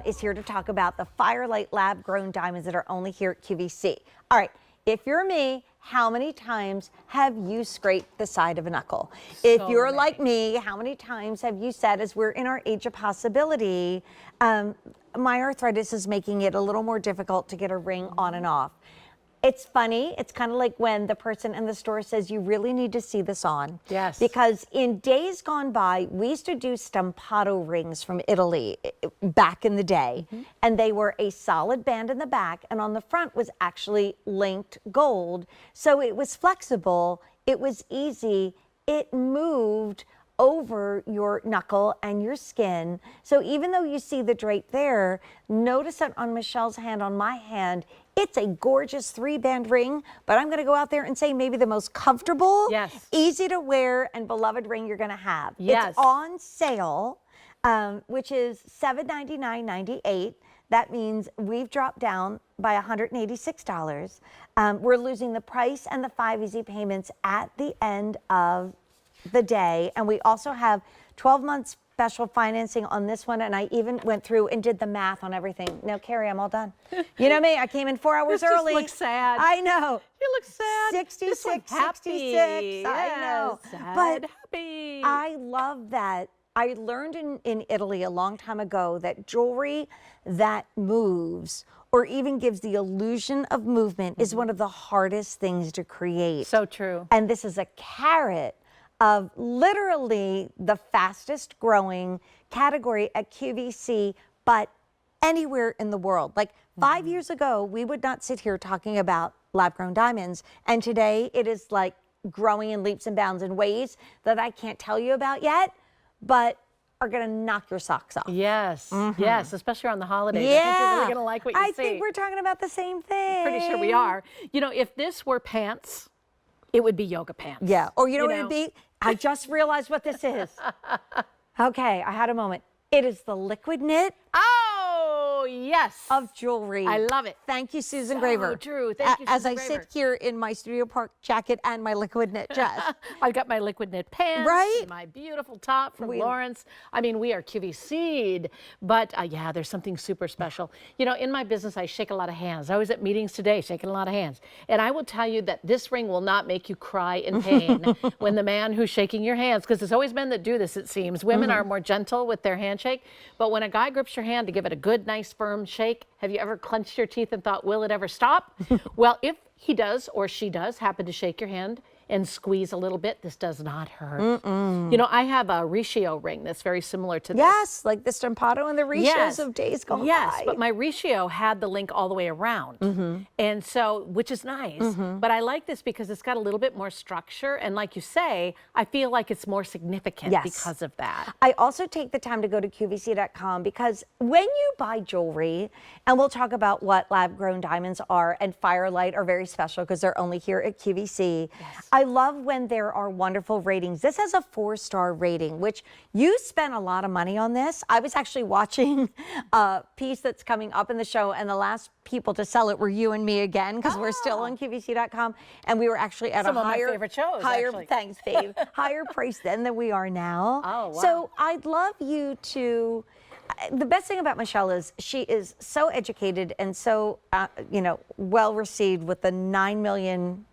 is here to talk about the Firelight lab-grown diamonds that are only here at QVC. All right, if you're me, how many times have you scraped the side of a knuckle? If you're like me, how many times have you said, as we're in our age of possibility, my arthritis is making it a little more difficult to get a ring on and off? It's funny. It's kind of like when the person in the store says, you really need to see this on. Yes. Because in days gone by, we used to do stampato rings from Italy back in the day. And they were a solid band in the back, and on the front was actually linked gold. So it was flexible. It was easy. It moved over your knuckle and your skin. So even though you see the drape there, notice that on Michelle's hand, on my hand, it's a gorgeous 3-band ring, but I'm gonna go out there and say maybe the most comfortable, easy to wear, and beloved ring you're gonna have. It's on sale, which is $799.98. That means we've dropped down by $186. We're losing the price and the 5 easy payments at the end of the day. And we also have 12 months special financing on this one, and I even went through and did the math on everything. Now, Carrie, I'm all done. You know me, I came in 4 hours early. You look sad. I know. You look sad. 66, 66. Yes, I know. Sad, but happy. I love that. I learned in Italy a long time ago that jewelry that moves or even gives the illusion of movement is one of the hardest things to create. So true. And this is a carat of literally the fastest growing category at QVC, but anywhere in the world. Like 5 years ago, we would not sit here talking about lab-grown diamonds. And today it is like growing in leaps and bounds in ways that I can't tell you about yet, but are gonna knock your socks off. Yes, yes, especially around the holidays. Yeah. I think you're really gonna like what you see. I think we're talking about the same thing. Pretty sure we are. You know, if this were pants, it would be yoga pants. Yeah, or you know what it'd be? I just realized what this is. Okay, I had a moment. It is the liquid knit. Oh, yes. Of jewelry. I love it. Thank you, Susan So Graver. true. Thank you, As Susan I Graver. sit here in my Studio Park jacket and my liquid knit dress. I've got my liquid knit pants. Right? And my beautiful top from Lawrence. I mean, we are QVC'd, but yeah, there's something super special. You know, in my business, I shake a lot of hands. I was at meetings today shaking a lot of hands. And I will tell you that this ring will not make you cry in pain when the man who's shaking your hands, because it's always men that do this, it seems. Women are more gentle with their handshake. But when a guy grips your hand to give it a good, nice, firm shake, have you ever clenched your teeth and thought, will it ever stop? Well, if he does or she does happen to shake your hand and squeeze a little bit, this does not hurt. You know, I have a Riccio ring that's very similar to this. Yes, like the stampato and the Riccios of days gone by. Yes, but my Riccio had the link all the way around. And so, which is nice. But I like this because it's got a little bit more structure. And like you say, I feel like it's more significant because of that. I also take the time to go to QVC.com because when you buy jewelry, and we'll talk about what lab-grown diamonds are, and Firelight are very special because they're only here at QVC. I love when there are wonderful ratings. This has a 4-star rating, which you spent a lot of money on this. I was actually watching a piece that's coming up in the show, and the last people to sell it were you and me again, because we're still on QVC.com, and we were actually at Some a of higher, my favorite shows, thanks, Fave, higher price then than we are now. Oh, wow. So I'd love you to. The best thing about Michelle is she is so educated and so you know, well received with the 9 million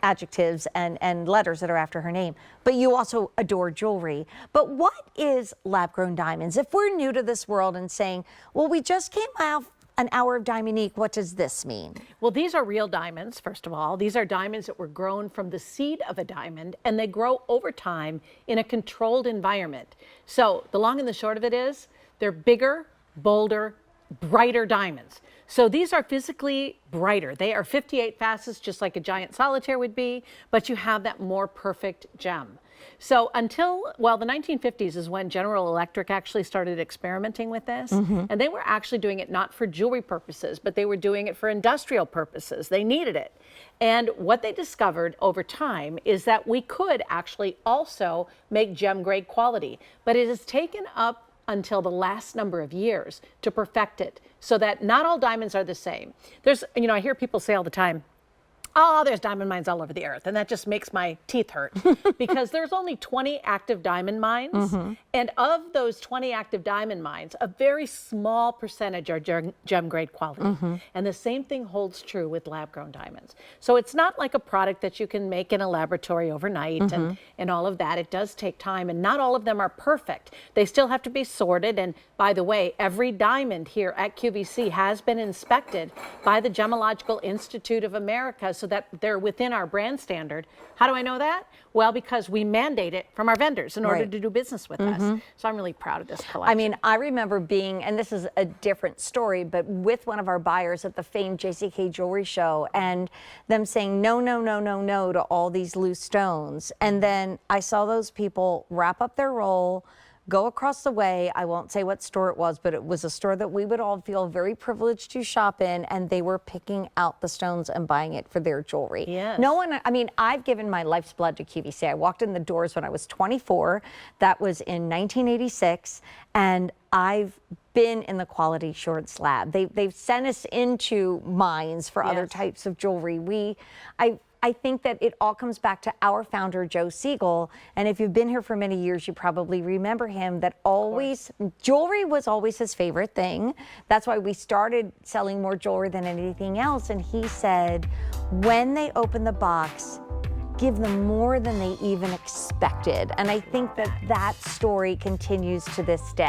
adjectives and letters that are after her name, but you also adore jewelry. But what is lab-grown diamonds? If we're new to this world and saying, well, we just came out an hour of Diamonique, what does this mean? Well, these are real diamonds, first of all. These are diamonds that were grown from the seed of a diamond, and they grow over time in a controlled environment. So the long and the short of it is, they're bigger, bolder, brighter diamonds. So these are physically brighter. They are 58 facets, just like a giant solitaire would be, but you have that more perfect gem. So until, well, the 1950s is when General Electric actually started experimenting with this. And they were actually doing it not for jewelry purposes, but they were doing it for industrial purposes. They needed it. And what they discovered over time is that we could actually also make gem grade quality, but it has taken up until the last number of years to perfect it so that not all diamonds are the same. There's, you know, I hear people say all the time, oh, there's diamond mines all over the earth. And that just makes my teeth hurt because there's only 20 active diamond mines. And of those 20 active diamond mines, a very small percentage are gem grade quality. And the same thing holds true with lab grown diamonds. So it's not like a product that you can make in a laboratory overnight and all of that. It does take time, and not all of them are perfect. They still have to be sorted. And by the way, every diamond here at QVC has been inspected by the Gemological Institute of America so that they're within our brand standard. How do I know that? Well, because we mandate it from our vendors in order to do business with us. So I'm really proud of this collection. I mean, I remember being, and this is a different story, but with one of our buyers at the famed JCK Jewelry Show, and them saying no, no, no, no, no to all these loose stones. And then I saw those people wrap up their roll, go across the way. I won't say what store it was, but it was a store that we would all feel very privileged to shop in, and they were picking out the stones and buying it for their jewelry. Yes. No one, I mean, I've given my life's blood to QVC. I walked in the doors when I was 24. That was in 1986, and I've been in the quality assurance lab. They've sent us into mines for other types of jewelry. I think that it all comes back to our founder, Joe Siegel. And if you've been here for many years, you probably remember him, that always, jewelry was always his favorite thing. That's why we started selling more jewelry than anything else. And he said, when they open the box, give them more than they even expected. And I think that that story continues to this day.